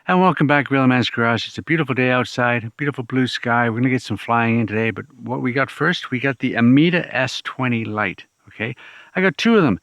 And welcome back, Real Man's Garage. It's a beautiful day outside, beautiful blue sky. We're going to get some flying in today, but what we got first, we got the Ameta S20 Lite, okay? I got two of them.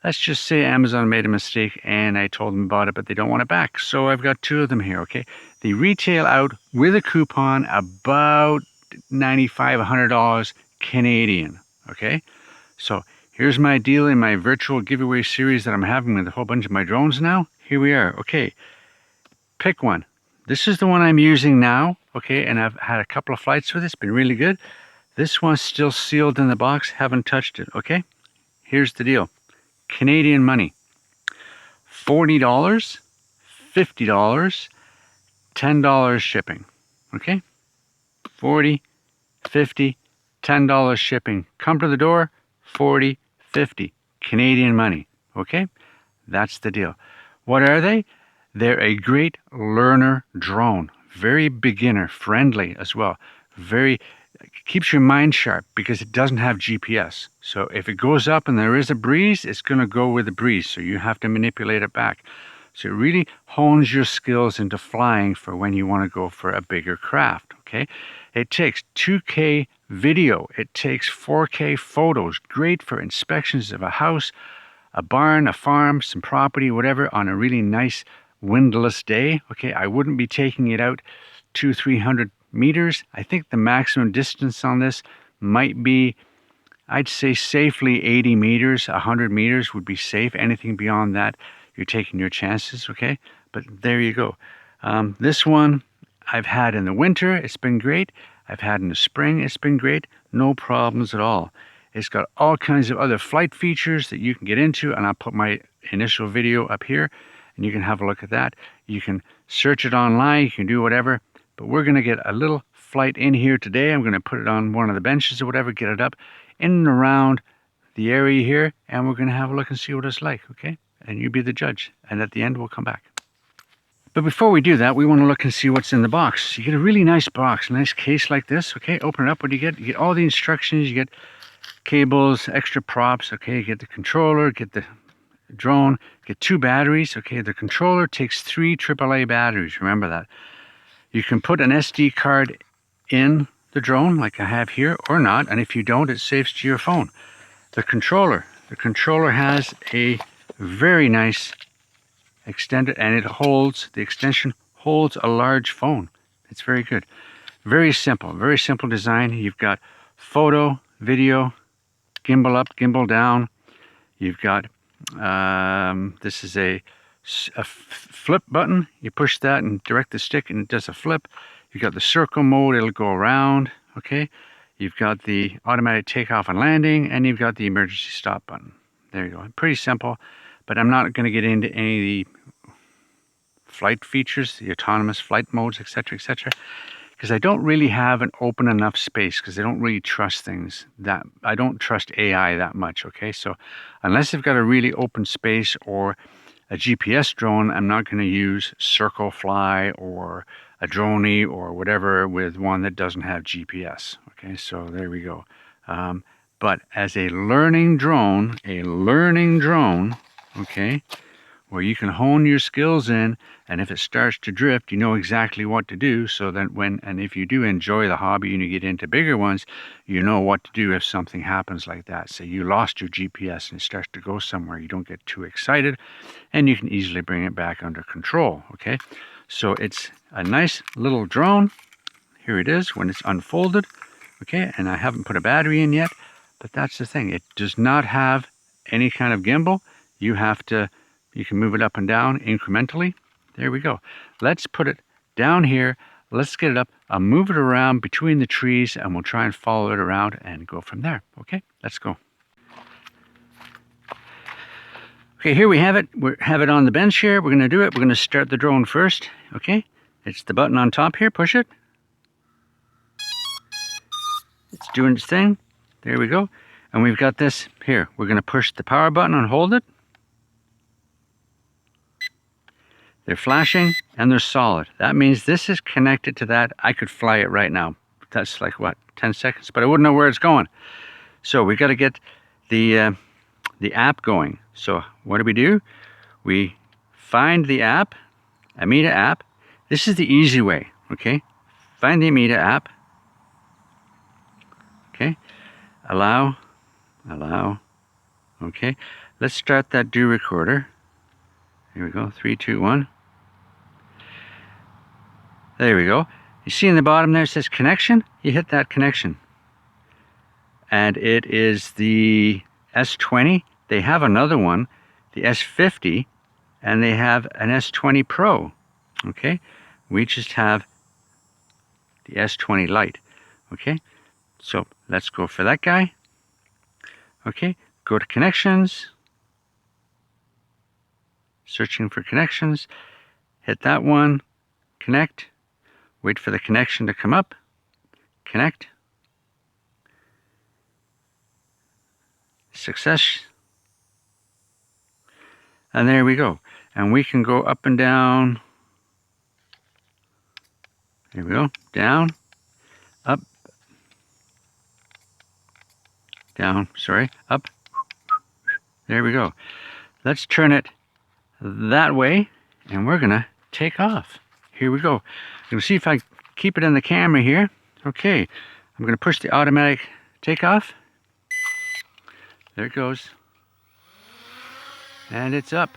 Let's just say Amazon made a mistake and I told them about it, but they don't want it back. So I've got two of them here, okay? They retail out with a coupon about $95, $100 Canadian, okay? So here's my deal in my virtual giveaway series that I'm having with a whole bunch of my drones now. Here we are, okay? Pick one. This is the one I'm using now, okay, and I've had a couple of flights with it. It's been really good. This one's still sealed in the box, haven't touched it, okay? Here's the deal. Canadian money. $40, $50, $10 shipping, okay? 40, 50, $10 shipping. Come to the door, 40, 50, Canadian money, okay? That's the deal. What are they? They're a great learner drone, very beginner friendly as well. Keeps your mind sharp because it doesn't have GPS. So if it goes up and there is a breeze, it's going to go with the breeze. So you have to manipulate it back. So it really hones your skills into flying for when you want to go for a bigger craft. Okay, it takes 2K video. It takes 4K photos. Great for inspections of a house, a barn, a farm, some property, whatever, on a really nice windless day. Okay, I wouldn't be taking it out 200-300 meters. I think the maximum distance on this might be, I'd say safely 80 meters. 100 meters would be safe. Anything beyond that, you're taking your chances. Okay, but there you go. This one I've had in the winter. It's been great. I've had in the spring. It's been great. No problems at all. It's got all kinds of other flight features that you can get into, and I'll put my initial video up here and you can have a look at that. You can search it online, you can do whatever, but we're going to get a little flight in here today. I'm going to put it on one of the benches or whatever, get it up in and around the area here, and we're going to have a look and see what it's like, okay? And you be the judge, and at the end we'll come back. But before we do that, we want to look and see what's in the box. You get a really nice box, a nice case like this, okay? Open it up. What do you get? You get all the instructions, you get cables, extra props, okay? You get the controller, get the drone, get 2 batteries, okay? The controller takes 3 AAA batteries, remember that. You can put an SD card in the drone like I have here or not, and if you don't, it saves to your phone. The controller has a very nice extended, and it holds, the extension holds a large phone. It's very good. Very simple design. You've got photo, video, gimbal up, gimbal down. You've got this is a flip button. You push that and direct the stick and it does a flip. You've got the circle mode, it'll go around, okay? You've got the automatic takeoff and landing, and you've got the emergency stop button. There you go. Pretty simple, but I'm not going to get into any of the flight features, the autonomous flight modes, etc., because I don't really have an open enough space, because I don't really trust things that, I don't trust AI that much, okay? So unless I've got a really open space or a GPS drone, I'm not going to use Circle Fly or a Droney or whatever with one that doesn't have GPS, okay? So there we go. But as a learning drone, okay, where you can hone your skills in, and if it starts to drift, you know exactly what to do, so that if you do enjoy the hobby and you get into bigger ones, you know what to do if something happens like that. Say you lost your GPS and it starts to go somewhere, you don't get too excited, and you can easily bring it back under control, okay? So it's a nice little drone. Here it is when it's unfolded, okay? And I haven't put a battery in yet, but that's the thing. It does not have any kind of gimbal. You can move it up and down incrementally. There we go. Let's put it down here. Let's get it up. I'll move it around between the trees and we'll try and follow it around and go from there. Okay, let's go. Okay, here we have it. We have it on the bench here. We're going to do it. We're going to start the drone first. Okay, it's the button on top here. Push it. It's doing its thing. There we go. And we've got this here. We're going to push the power button and hold it. They're flashing and they're solid. That means this is connected to that. I could fly it right now. That's like what, 10 seconds? But I wouldn't know where it's going. So we got to get the app going. So what do? We find the app, Ameta app. This is the easy way, okay? Find the Ameta app. Okay, allow, okay. Let's start that do recorder. Here we go, 3, 2, 1. There we go. You see in the bottom there it says connection? You hit that connection. And it is the S20. They have another one, the S50, and they have an S20 Pro. Okay, we just have the S20 Lite. Okay, so let's go for that guy. Okay, go to connections, searching for connections, hit that one, connect, wait for the connection to come up, connect, success, and there we go. And we can go up and down. There we go, down, up, down, sorry, up. There we go. Let's turn it that way, and we're gonna take off. Here we go. I'm gonna see if I keep it in the camera here. Okay, I'm gonna push the automatic takeoff. There it goes. And it's up.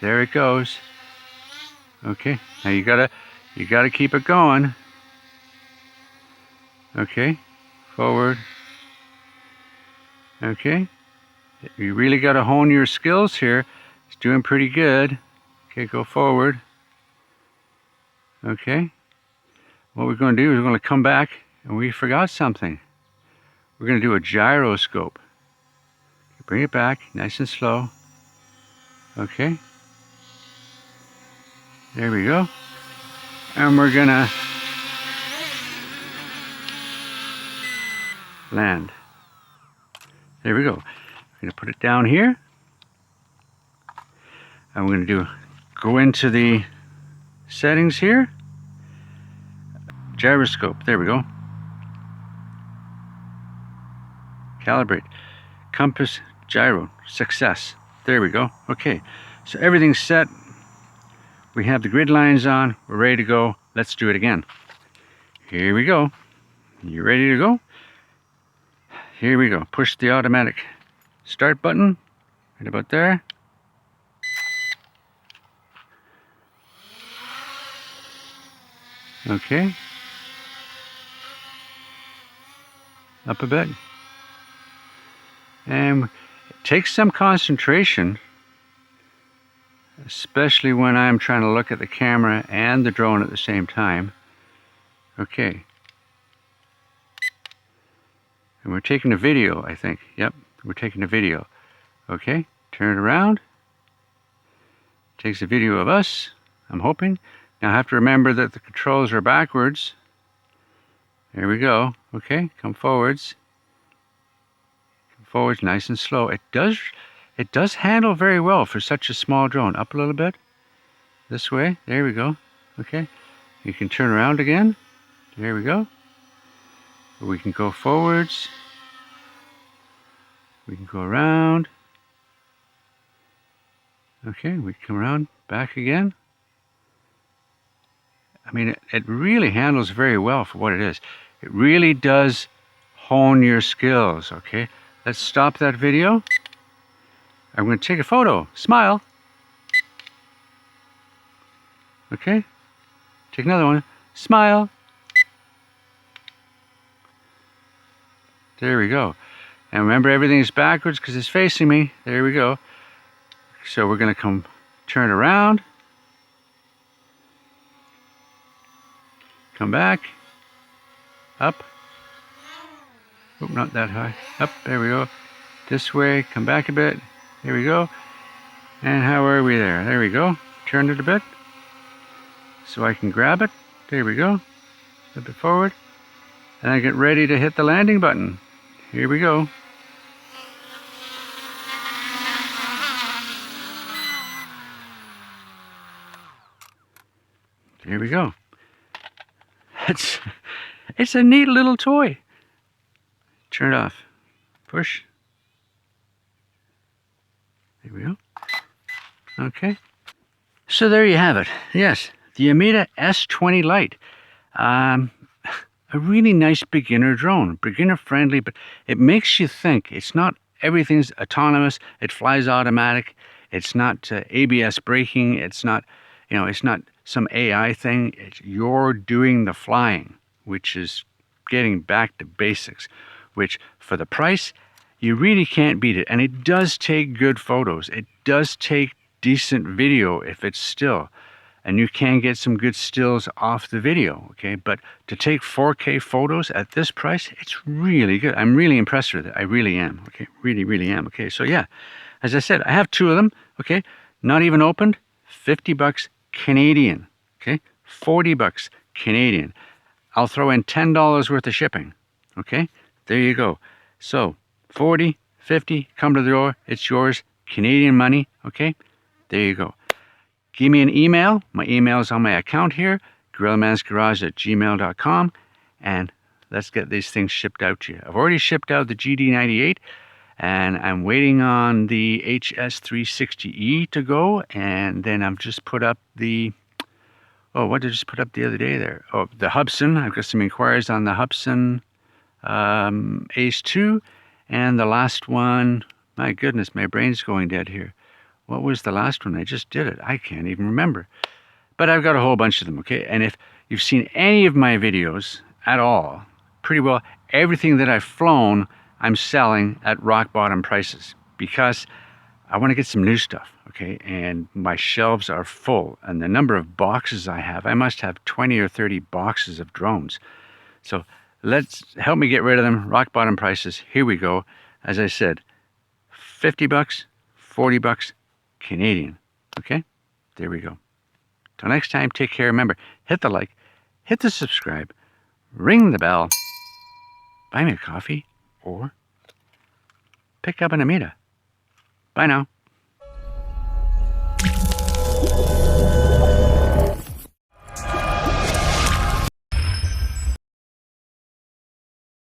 There it goes. Okay, now you gotta keep it going. Okay, forward. Okay, you really gotta hone your skills here. It's doing pretty good. Okay, go forward. Okay, what we're going to do is we're going to come back, and we forgot something. We're going to do a gyroscope. Bring it back, nice and slow. Okay, there we go. And we're going to land. There we go. We're going to put it down here. And we're going to go into the settings here. Gyroscope, there we go. Calibrate. Compass, gyro, success. There we go. Okay, so everything's set. We have the grid lines on. We're ready to go. Let's do it again. Here we go. You ready to go? Here we go. Push the automatic start button. Right about there. Okay. Up a bit. And it takes some concentration, especially when I'm trying to look at the camera and the drone at the same time. Okay. And we're taking a video, I think. Yep, we're taking a video. Okay, turn it around. Takes a video of us, I'm hoping. Now I have to remember that the controls are backwards. There we go. Okay, come forwards. Come forwards nice and slow. It does handle very well for such a small drone. Up a little bit. This way. There we go. Okay. You can turn around again. There we go. We can go forwards. We can go around. Okay, we come around back again. I mean, it really handles very well for what it is. It really does hone your skills, okay? Let's stop that video. I'm going to take a photo. Smile. Okay? Take another one. Smile. There we go. And remember, everything's backwards because it's facing me. There we go. So we're going to turn around. Come back. Up. Oh, not that high. Up. There we go. This way. Come back a bit. There we go. And how are we there? There we go. Turn it a bit so I can grab it. There we go. A bit forward. And I get ready to hit the landing button. Here we go. There we go. It's a neat little toy. Turn it off. Push. There we go. Okay. So there you have it. Yes, the Ameta S20 Lite. A really nice beginner drone, beginner friendly, but it makes you think. It's not everything's autonomous. It flies automatic. It's not ABS braking. It's not, it's not some AI thing. You're doing the flying, which is getting back to basics, which for the price, you really can't beat it. And it does take good photos. It does take decent video if it's still. And you can get some good stills off the video, okay? But to take 4K photos at this price, it's really good. I'm really impressed with it. I really am, okay? Really, really am, okay? So yeah, as I said, I have 2 of them, okay? Not even opened, 50 bucks Canadian, okay? 40 bucks Canadian. I'll throw in $10 worth of shipping, okay? There you go. So 40, 50, come to the door. It's yours, Canadian money, okay? There you go. Give me an email. My email is on my account here, gorillamansgarage@gmail.com, and let's get these things shipped out to you. I've already shipped out the GD98, and I'm waiting on the HS360E to go, and then I've just put up the, what did I just put up the other day there? Oh, the Hubsan. I've got some inquiries on the Hubsan Ace 2, and the last one, my goodness, my brain's going dead here. What was the last one? I just did it. I can't even remember. But I've got a whole bunch of them, okay? And if you've seen any of my videos at all, pretty well everything that I've flown, I'm selling at rock bottom prices because I want to get some new stuff, okay? And my shelves are full. And the number of boxes I have, I must have 20 or 30 boxes of drones. So help me get rid of them. Rock bottom prices. Here we go. As I said, 50 bucks, 40 bucks, Canadian. Okay? There we go. Till next time, take care. Remember, hit the like, hit the subscribe, ring the bell, buy me a coffee, or pick up an Ameta. Bye now.